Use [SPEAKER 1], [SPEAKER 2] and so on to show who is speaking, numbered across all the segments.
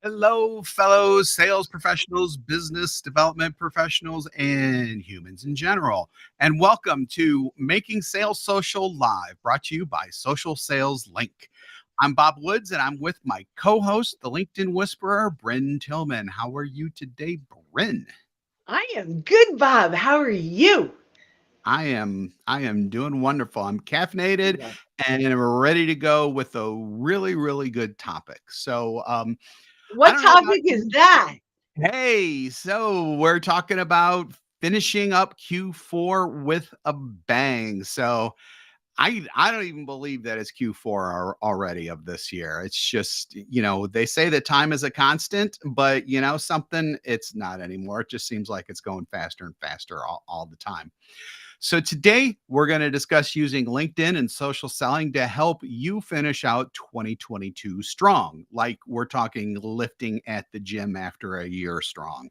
[SPEAKER 1] Hello, fellow sales professionals, business development professionals, and humans in general. And welcome to Making Sales Social Live, brought to you by Social Sales Link. I'm Bob Woods, and I'm with my co host, the LinkedIn Whisperer, Bryn Tillman. How are you today, Bryn?
[SPEAKER 2] I am good, Bob. How are you?
[SPEAKER 1] I am doing wonderful. I'm caffeinated
[SPEAKER 2] Yeah.
[SPEAKER 1] and I'm ready to go with a really good topic. I
[SPEAKER 2] What
[SPEAKER 1] don't know about
[SPEAKER 2] topic is
[SPEAKER 1] you.
[SPEAKER 2] that?
[SPEAKER 1] Hey, so we're talking about finishing up Q4 with a bang. So I don't even believe that it's Q4 already of this year. It's just, they say that time is a constant, but something it's not anymore. It just seems like it's going faster and faster all the time. So today we're going to discuss using LinkedIn and social selling to help you finish out 2022 strong. Like we're talking lifting at the gym after a year strong.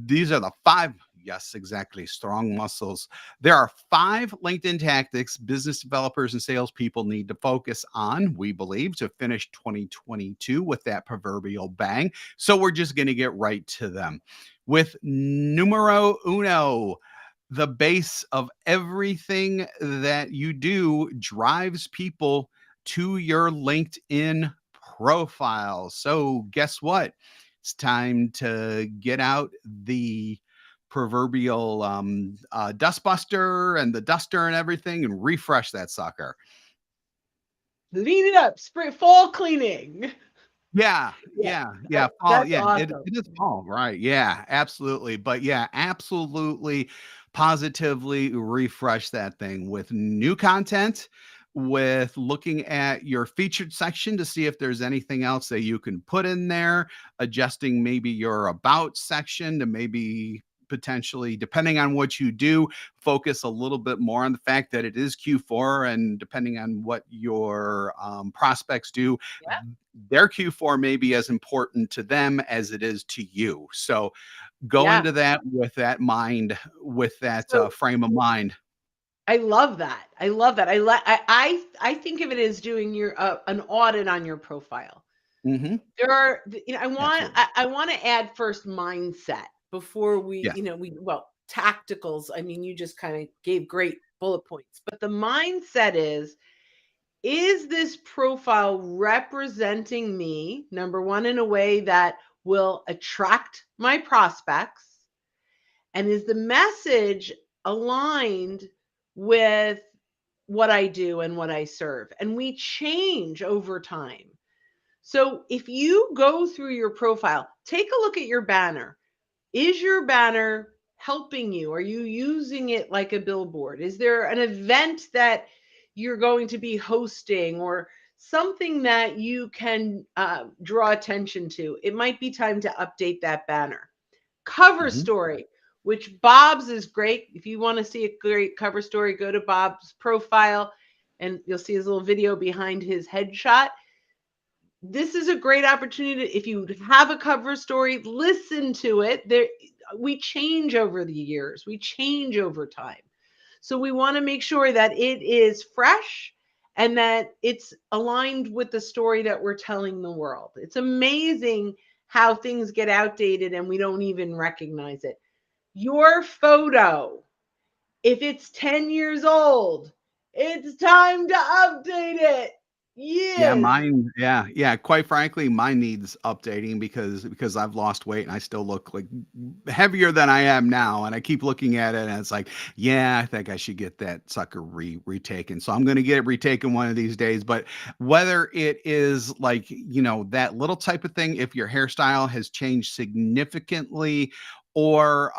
[SPEAKER 1] These are the five, yes, exactly, strong muscles. There are five LinkedIn tactics business developers and salespeople need to focus on, we believe, to finish 2022 with that proverbial bang. So we're just going to get right to them. With numero uno, the base of everything that you do drives people to your LinkedIn profile. So, guess what? It's time to get out the proverbial dustbuster and the duster and everything and refresh that sucker.
[SPEAKER 2] Lean it up, spring fall cleaning.
[SPEAKER 1] Yeah,
[SPEAKER 2] Yeah,
[SPEAKER 1] yeah, fall,
[SPEAKER 2] that's
[SPEAKER 1] yeah, it
[SPEAKER 2] awesome.
[SPEAKER 1] it is fall, right, yeah, absolutely, but yeah, absolutely, positively refresh that thing with new content, with looking at your featured section to see if there's anything else that you can put in there, adjusting maybe your about section to maybe potentially, depending on what you do, focus a little bit more on the fact that it is Q4, and depending on what your, prospects do,
[SPEAKER 2] Yeah.
[SPEAKER 1] their Q4 may be as important to them as it is to you. So go
[SPEAKER 2] Yeah.
[SPEAKER 1] into that with that mind, with that
[SPEAKER 2] So
[SPEAKER 1] frame of mind.
[SPEAKER 2] I love that. I love that. I think of it as doing your an audit on your profile.
[SPEAKER 1] Hmm.
[SPEAKER 2] There are,
[SPEAKER 1] Absolutely.
[SPEAKER 2] I want to add first mindset before we,
[SPEAKER 1] Yes.
[SPEAKER 2] tacticals. I mean, you just kind of gave great bullet points, but the mindset is this profile representing me, number one, in a way that will attract my prospects? And is the message aligned with what I do and what I serve? And we change over time. So if you go through your profile, take a look at your banner. Is your banner helping you? Are you using it like a billboard? Is there an event that you're going to be hosting or something that you can draw attention to? It might be time to update that banner. Cover
[SPEAKER 1] Hmm.
[SPEAKER 2] story, which Bob's is great. If you want to see a great cover story, go to Bob's profile and you'll see his little video behind his headshot. This is a great opportunity if you have a cover story, listen to it. There we change over the years. We change over time. So we want to make sure that it is fresh and that it's aligned with the story that we're telling the world. It's amazing how things get outdated and we don't even recognize it. Your photo, if it's 10 years old, it's time to update it.
[SPEAKER 1] Yeah,
[SPEAKER 2] Yes.
[SPEAKER 1] mine. Yeah. Quite frankly, mine needs updating because I've lost weight and I still look like heavier than I am now. And I keep looking at it and it's like, yeah, I think I should get that sucker retaken. So I'm going to get it retaken one of these days. But whether it is like that little type of thing, if your hairstyle has changed significantly, or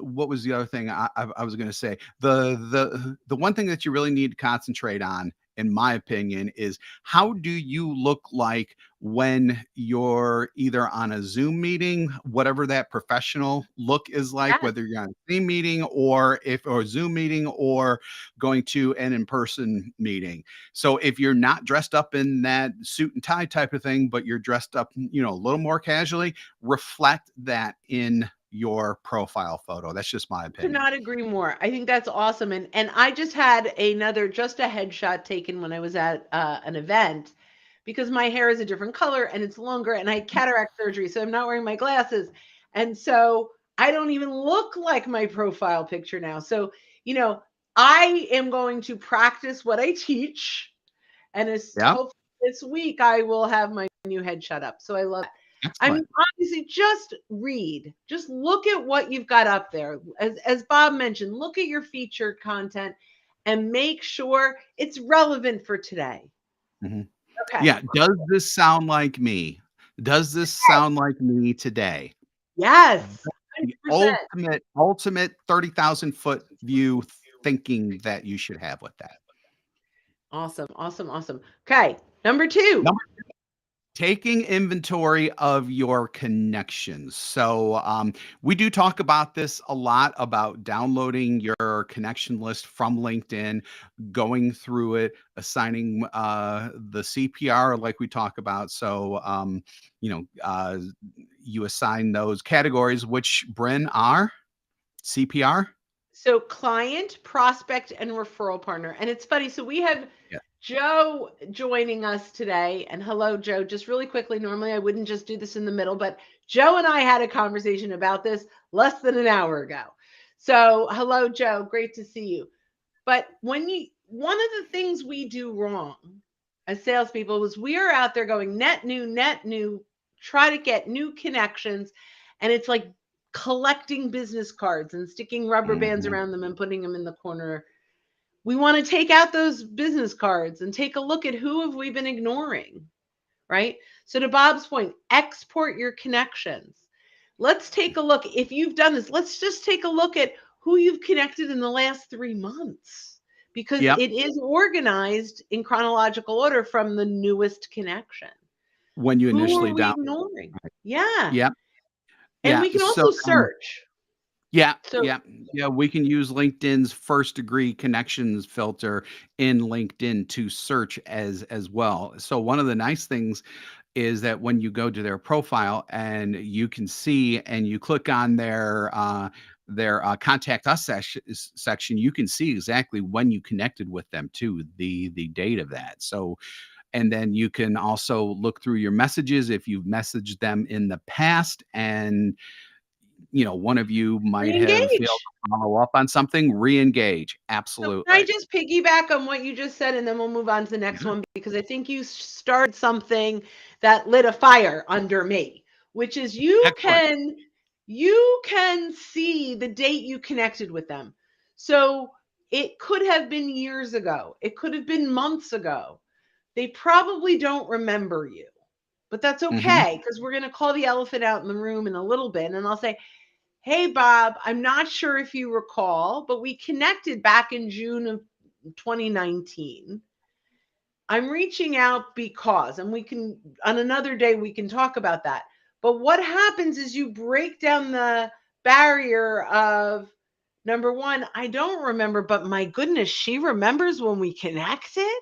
[SPEAKER 1] what was the other thing I was going to say? The one thing that you really need to concentrate on, in my opinion, is how do you look like when you're either on a Zoom meeting, whatever that professional look is like,
[SPEAKER 2] Yes.
[SPEAKER 1] whether you're on a Zoom meeting or Zoom meeting or going to an in-person meeting. So if you're not dressed up in that suit and tie type of thing, but you're dressed up, a little more casually, reflect that in your profile photo. That's just my
[SPEAKER 2] Could
[SPEAKER 1] opinion.
[SPEAKER 2] not agree more. I think that's awesome. And I just had another just a headshot taken when I was at an event because my hair is a different color and it's longer and I had cataract surgery, so I'm not wearing my glasses. And so I don't even look like my profile picture now. So, you know, I am going to practice what I teach, and as
[SPEAKER 1] Yeah.
[SPEAKER 2] hopefully this week I will have my new headshot up. So I love that. I
[SPEAKER 1] Excellent.
[SPEAKER 2] mean, honestly, just read. Just look at what you've got up there. As Bob mentioned, look at your featured content and make sure it's relevant for today.
[SPEAKER 1] Mhm.
[SPEAKER 2] Okay.
[SPEAKER 1] Yeah. Does this sound like me? Does this sound like me today?
[SPEAKER 2] Yes.
[SPEAKER 1] The
[SPEAKER 2] 100%.
[SPEAKER 1] ultimate 30,000-foot view thinking that you should have with that.
[SPEAKER 2] Awesome. Awesome. Awesome. Okay. Number two.
[SPEAKER 1] Number taking inventory of your connections. So, we do talk about this a lot about downloading your connection list from LinkedIn, going through it, assigning the CPR like we talk about. So, you know, you assign those categories, which Bryn are CPR.
[SPEAKER 2] So client, prospect, and referral partner. And it's funny. So we have
[SPEAKER 1] Yeah.
[SPEAKER 2] Joe joining us today. And hello, Joe. Just really quickly, normally I wouldn't just do this in the middle, but Joe and I had a conversation about this less than an hour ago. So hello, Joe. Great to see you. But one of the things we do wrong as salespeople is we are out there going net new, try to get new connections. And it's like collecting business cards and sticking rubber bands
[SPEAKER 1] Mhm.
[SPEAKER 2] around them and putting them in the corner. We want to take out those business cards and take a look at who have we been ignoring, right? So to Bob's point, export your connections. Let's take a look. If you've done this, let's just take a look at who you've connected in the last 3 months, because
[SPEAKER 1] Yep.
[SPEAKER 2] it is organized in chronological order from the newest connection.
[SPEAKER 1] When you
[SPEAKER 2] Who are
[SPEAKER 1] initially
[SPEAKER 2] we
[SPEAKER 1] down.
[SPEAKER 2] ignoring? Yeah.
[SPEAKER 1] Yep.
[SPEAKER 2] And
[SPEAKER 1] Yeah.
[SPEAKER 2] we can
[SPEAKER 1] So,
[SPEAKER 2] also search.
[SPEAKER 1] yeah,
[SPEAKER 2] So
[SPEAKER 1] yeah, yeah. We can use LinkedIn's first degree connections filter in LinkedIn to search as well. So one of the nice things is that when you go to their profile and you can see and you click on their contact us section, you can see exactly when you connected with them too, the date of that. So and then you can also look through your messages if you've messaged them in the past and one of you might have failed
[SPEAKER 2] re-engage.
[SPEAKER 1] to follow up on something, re-engage.
[SPEAKER 2] So can I
[SPEAKER 1] Absolutely.
[SPEAKER 2] just piggyback on what you just said, and then we'll move on to the next
[SPEAKER 1] Yeah.
[SPEAKER 2] one, because I think you started something that lit a fire under me, which is
[SPEAKER 1] Excellent.
[SPEAKER 2] you can see the date you connected with them. So it could have been years ago. It could have been months ago. They probably don't remember you. But that's
[SPEAKER 1] Mhm.
[SPEAKER 2] okay, because we're going to call the elephant out in the room in a little bit, and I'll say, "Hey, Bob, I'm not sure if you recall, but we connected back in June of 2019. I'm reaching out because," and we can, on another day, we can talk about that. But what happens is you break down the barrier of, number one, I don't remember, but my goodness, she remembers when we connected.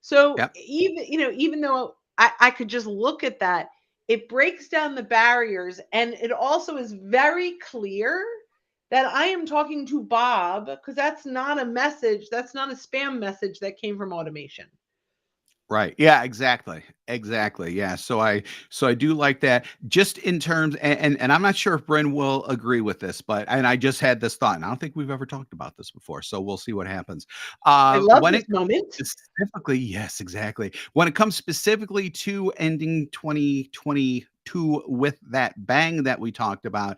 [SPEAKER 2] So
[SPEAKER 1] Yep.
[SPEAKER 2] even though I could just look at that, it breaks down the barriers, and it also is very clear that I am talking to Bob, because that's not a message, that's not a spam message that came from automation.
[SPEAKER 1] Right. Yeah, exactly. Exactly. Yeah. So I do like that. Just in terms and I'm not sure if Bryn will agree with this, but and I just had this thought, and I don't think we've ever talked about this before. So we'll see what happens.
[SPEAKER 2] I love
[SPEAKER 1] When
[SPEAKER 2] this
[SPEAKER 1] it
[SPEAKER 2] moment.
[SPEAKER 1] comes specifically, yes, exactly. When it comes specifically to ending 2022 with that bang that we talked about,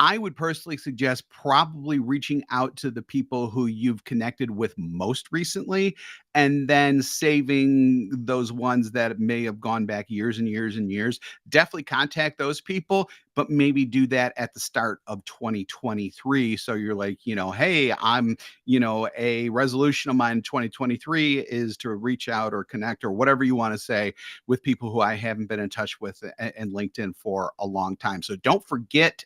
[SPEAKER 1] I would personally suggest probably reaching out to the people who you've connected with most recently and then saving those ones that may have gone back years and years and years. Definitely contact those people, but maybe do that at the start of 2023. So you're like, hey, a resolution of mine in 2023 is to reach out or connect or whatever you want to say with people who I haven't been in touch with in LinkedIn for a long time. So don't forget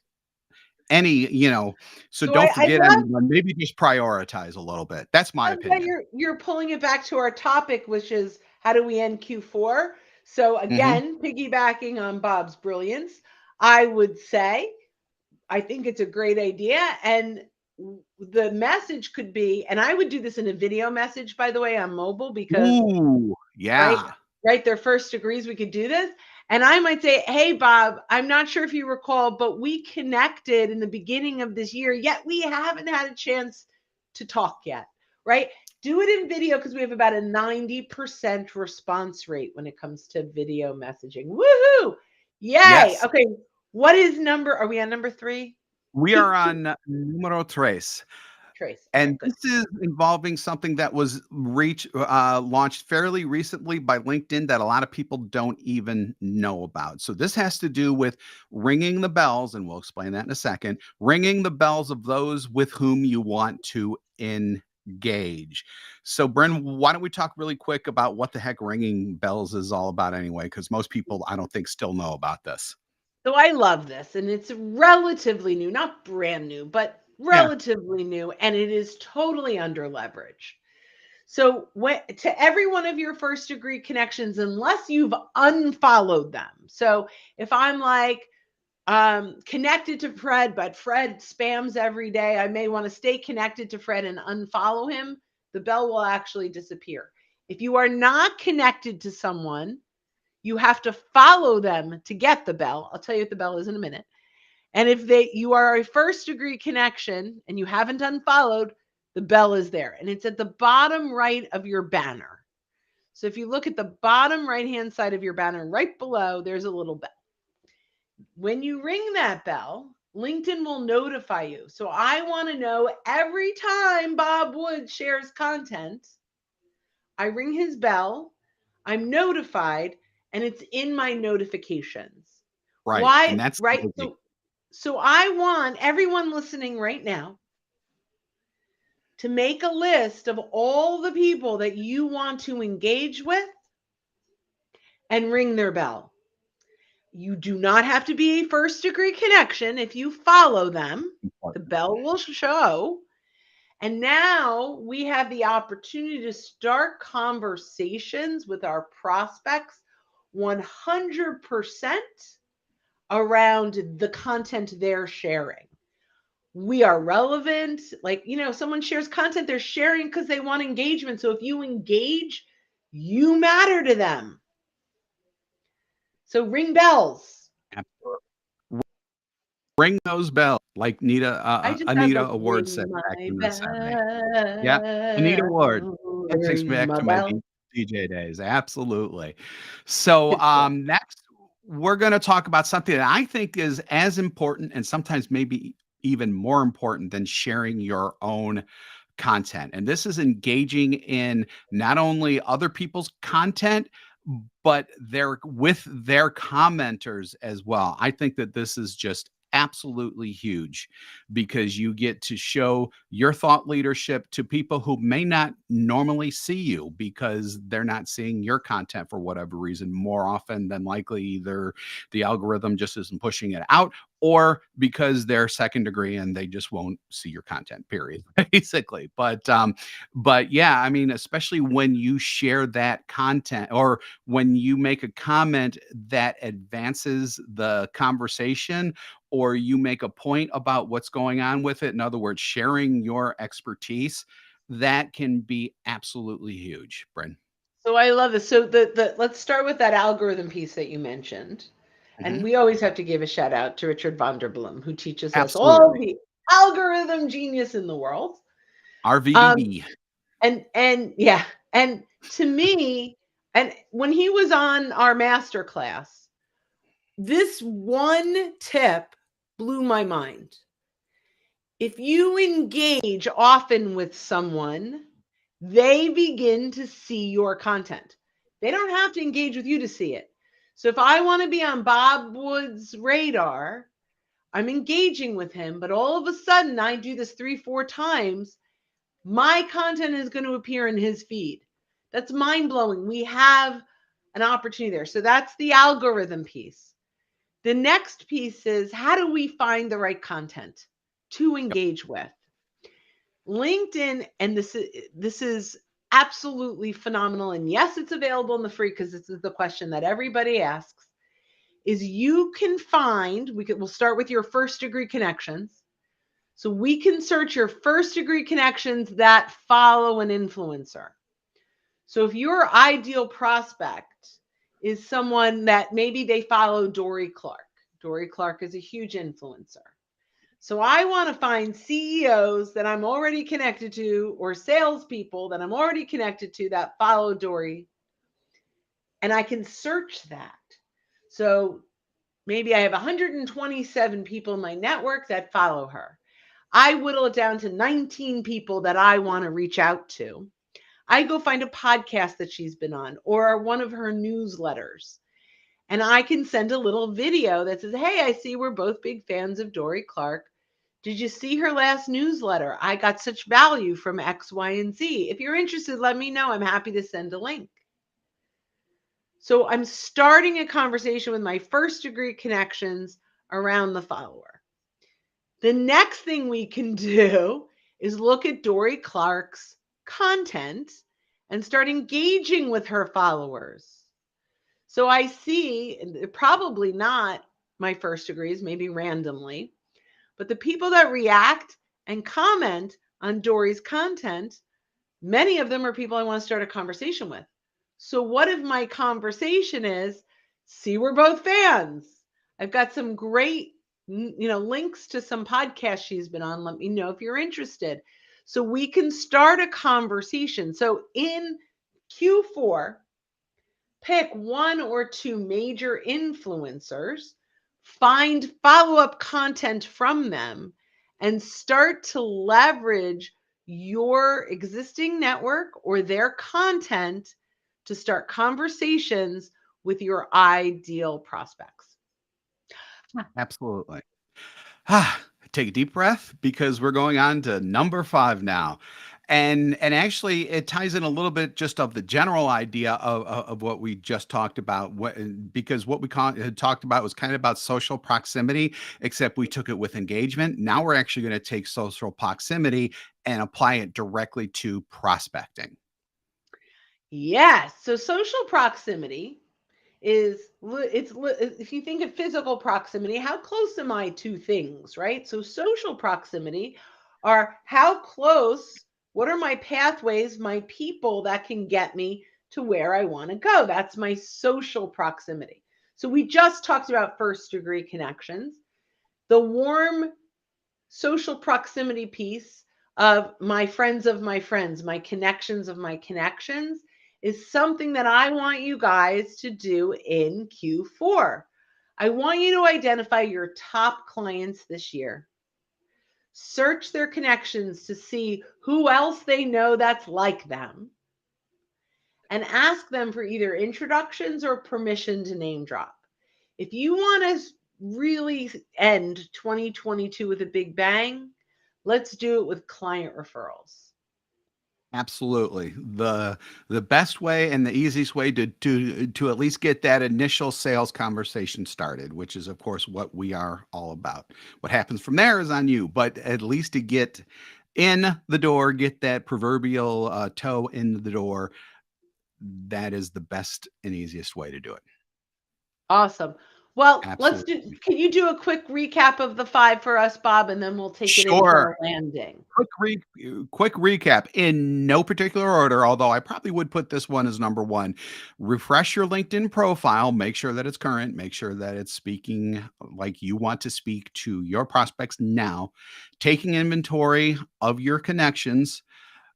[SPEAKER 1] any, so
[SPEAKER 2] So
[SPEAKER 1] don't
[SPEAKER 2] I
[SPEAKER 1] forget
[SPEAKER 2] love
[SPEAKER 1] anyone. Maybe just prioritize a little bit. That's my
[SPEAKER 2] that
[SPEAKER 1] opinion.
[SPEAKER 2] you're pulling it back to our topic, which is how do we end Q4? So
[SPEAKER 1] Hmm.
[SPEAKER 2] again, piggybacking on Bob's brilliance, I would say I think it's a great idea. And the message could be, and I would do this in a video message, by the way, on mobile, because,
[SPEAKER 1] Ooh,
[SPEAKER 2] right,
[SPEAKER 1] yeah.
[SPEAKER 2] right? Their first degrees, we could do this. And I might say, hey, Bob, I'm not sure if you recall, but we connected in the beginning of this year, yet we haven't had a chance to talk yet, right? Do it in video because we have about a 90% response rate when it comes to video messaging. Woohoo! Yay!
[SPEAKER 1] Yes.
[SPEAKER 2] Okay, what is number? Are we on number 3?
[SPEAKER 1] We are on numero tres.
[SPEAKER 2] Trace. Okay,
[SPEAKER 1] And
[SPEAKER 2] good.
[SPEAKER 1] this is involving something that was launched fairly recently by LinkedIn that a lot of people don't even know about. So this has to do with ringing the bells, and we'll explain that in a second. Ringing the bells of those with whom you want to engage. So, Bryn, why don't we talk really quick about what the heck ringing bells is all about anyway? Because most people, I don't think, still know about this.
[SPEAKER 2] So I love this, and it's relatively new, not brand new, but
[SPEAKER 1] Yeah,
[SPEAKER 2] relatively new, and it is totally under leverage. So to every one of your first degree connections, unless you've unfollowed them. So if I'm like connected to Fred, but Fred spams every day, I may want to stay connected to Fred and unfollow him. The bell will actually disappear. If you are not connected to someone, you have to follow them to get the bell. I'll tell you what the bell is in a minute. And if you are a first degree connection and you haven't unfollowed, the bell is there. And it's at the bottom right of your banner. So if you look at the bottom right hand side of your banner, right below, there's a little bell. When you ring that bell, LinkedIn will notify you. So I want to know every time Bob Wood shares content, I ring his bell, I'm notified, and it's in my notifications.
[SPEAKER 1] right. And
[SPEAKER 2] Why?
[SPEAKER 1] that's the
[SPEAKER 2] Right.
[SPEAKER 1] biggie.
[SPEAKER 2] So I want everyone listening right now to make a list of all the people that you want to engage with and ring their bell. You do not have to be a first degree connection. If you follow them, the
[SPEAKER 1] Important.
[SPEAKER 2] bell will show. And now we have the opportunity to start conversations with our prospects 100% around the content they're sharing. We are relevant. Like, someone shares content, they're sharing because they want engagement. So if you engage, you matter to them. So ring bells.
[SPEAKER 1] Absolutely. Ring those bells, like
[SPEAKER 2] I just have
[SPEAKER 1] Anita
[SPEAKER 2] like
[SPEAKER 1] Award said
[SPEAKER 2] ring
[SPEAKER 1] back
[SPEAKER 2] my
[SPEAKER 1] in the 70s. Yeah, Anita Award.
[SPEAKER 2] bell,
[SPEAKER 1] That takes me
[SPEAKER 2] ring
[SPEAKER 1] back
[SPEAKER 2] my
[SPEAKER 1] to my
[SPEAKER 2] bell.
[SPEAKER 1] DJ days, absolutely. So,
[SPEAKER 2] Good stuff.
[SPEAKER 1] next, we're gonna talk about something that I think is as important and sometimes maybe even more important than sharing your own content. And this is engaging in not only other people's content, but their commenters as well. I think that this is just absolutely huge because you get to show your thought leadership to people who may not normally see you because they're not seeing your content for whatever reason. More often than likely, either the algorithm just isn't pushing it out, or because they're second degree and they just won't see your content, period, basically. But yeah, I mean, especially when you share that content or when you make a comment that advances the conversation, or you make a point about what's going on with it, in other words, sharing your expertise, that can be absolutely huge, Bryn.
[SPEAKER 2] So I love this. So the let's start with that algorithm piece that you mentioned. And
[SPEAKER 1] Mhm.
[SPEAKER 2] we always have to give a shout out to Richard Vanderbloom, who teaches us all
[SPEAKER 1] Absolutely.
[SPEAKER 2] the algorithm genius in the world. Um,
[SPEAKER 1] RVDB.
[SPEAKER 2] and yeah, and to me, and when he was on our master class, this one tip blew my mind. If you engage often with someone, they begin to see your content. They don't have to engage with you to see it. So if I want to be on Bob Wood's radar, I'm engaging with him, but all of a sudden I do this 3, 4 times, my content is going to appear in his feed. That's mind blowing. We have an opportunity there. So that's the algorithm piece. The next piece is, how do we find the right content to engage with? LinkedIn, and this is absolutely phenomenal. And yes, it's available in the free because this is the question that everybody asks. Is you can find, we'll start with your first degree connections. So we can search your first degree connections that follow an influencer. So if your ideal prospect is someone that maybe they follow Dory Clark. Dory Clark is a huge influencer. So I want to find CEOs that I'm already connected to or salespeople that I'm already connected to that follow Dory, and I can search that. So maybe I have 127 people in my network that follow her. I whittle it down to 19 people that I want to reach out to. I go find a podcast that she's been on or one of her newsletters. And I can send a little video that says, "Hey, I see we're both big fans of Dory Clark. Did you see her last newsletter? I got such value from X, Y, and Z. If you're interested, let me know. I'm happy to send a link." So I'm starting a conversation with my first degree connections around the follower. The next thing we can do is look at Dory Clark's content and start engaging with her followers. So I see, probably not my first degrees, maybe randomly, but the people that react and comment on Dory's content, many of them are people I want to start a conversation with. So what if my conversation is, see, we're both fans. I've got some great, links to some podcasts she's been on. Let me know if you're interested. So we can start a conversation. So in Q4, pick one or two major influencers, find follow up content from them, and start to leverage your existing network or their content to start conversations with your ideal prospects.
[SPEAKER 1] Absolutely. Take a deep breath because we're going on to number 5 now. And actually it ties in a little bit just of the general idea of what we just talked about. Because what we had talked about was kind of about social proximity, except we took it with engagement. Now we're actually going to take social proximity and apply it directly to prospecting.
[SPEAKER 2] Yes. So social proximity is if you think of physical proximity, how close am I to things, right? So social proximity are how close, what are my pathways, my people that can get me to where I want to go. That's my social proximity. So we just talked about first degree connections. The warm social proximity piece of my friends of my friends, my connections of my connections, is something that I want you guys to do in Q4. I want you to identify your top clients this year. Search their connections to see who else they know that's like them, and ask them for either introductions or permission to name drop. If you want to really end 2022 with a big bang, let's do it with client referrals.
[SPEAKER 1] Absolutely. The best way and the easiest way to at least get that initial sales conversation started, which is of course what we are all about. What happens from there is on you, but at least to get in the door, get that proverbial toe in the door, that is the best and easiest way to do it.
[SPEAKER 2] Awesome. Well, let's do,
[SPEAKER 1] Absolutely.
[SPEAKER 2] can you do a quick recap of the five for us, Bob, and then we'll take it into
[SPEAKER 1] Sure.
[SPEAKER 2] our landing.
[SPEAKER 1] Quick recap in no particular order, although I probably would put this one as number 1. Refresh your LinkedIn profile, make sure that it's current, make sure that it's speaking like you want to speak to your prospects now. Taking inventory of your connections,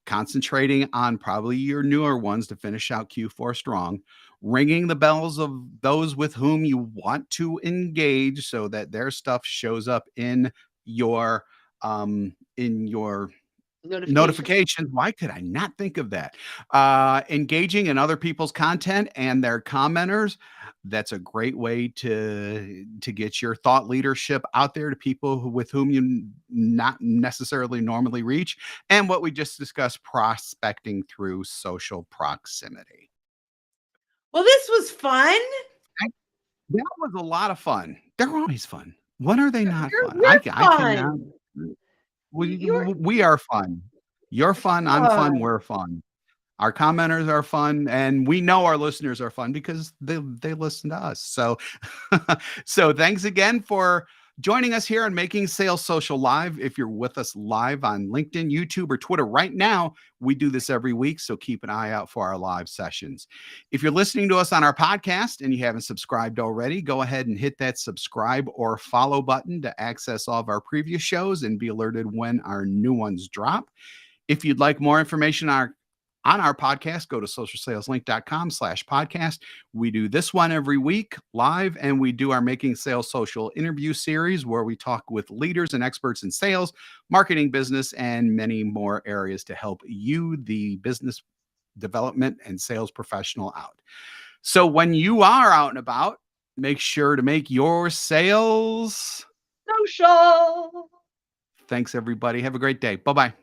[SPEAKER 1] concentrating on probably your newer ones to finish out Q4 strong, ringing the bells of those with whom you want to engage so that their stuff shows up in your
[SPEAKER 2] Notification.
[SPEAKER 1] notifications. Why could I not think of that? Engaging in other people's content and their commenters. That's a great way to get your thought leadership out there to people with whom you not necessarily normally reach. And what we just discussed, prospecting through social proximity.
[SPEAKER 2] Well, this was fun.
[SPEAKER 1] I- That was a lot of fun. They're always fun. When are they not fun?
[SPEAKER 2] You're
[SPEAKER 1] I cannot.
[SPEAKER 2] fun.
[SPEAKER 1] We,
[SPEAKER 2] You're
[SPEAKER 1] we are fun. You're fun. I'm fun.
[SPEAKER 2] fun.
[SPEAKER 1] We're fun. Our commenters are fun, and we know our listeners are fun because they listen to us. So, so thanks again for joining us here on Making Sales Social Live. If you're with us live on LinkedIn, YouTube, or Twitter right now, we do this every week, so keep an eye out for our live sessions. If you're listening to us on our podcast and you haven't subscribed already, go ahead and hit that subscribe or follow button to access all of our previous shows and be alerted when our new ones drop. If you'd like more information on our podcast, go to socialsaleslink.com/podcast. We do this one every week live, and we do our Making Sales Social interview series where we talk with leaders and experts in sales, marketing, business, and many more areas to help you, the business development and sales professional, out. So when you are out and about, make sure to make your sales
[SPEAKER 2] Social.
[SPEAKER 1] Thanks, everybody. Have a great day. Bye-bye.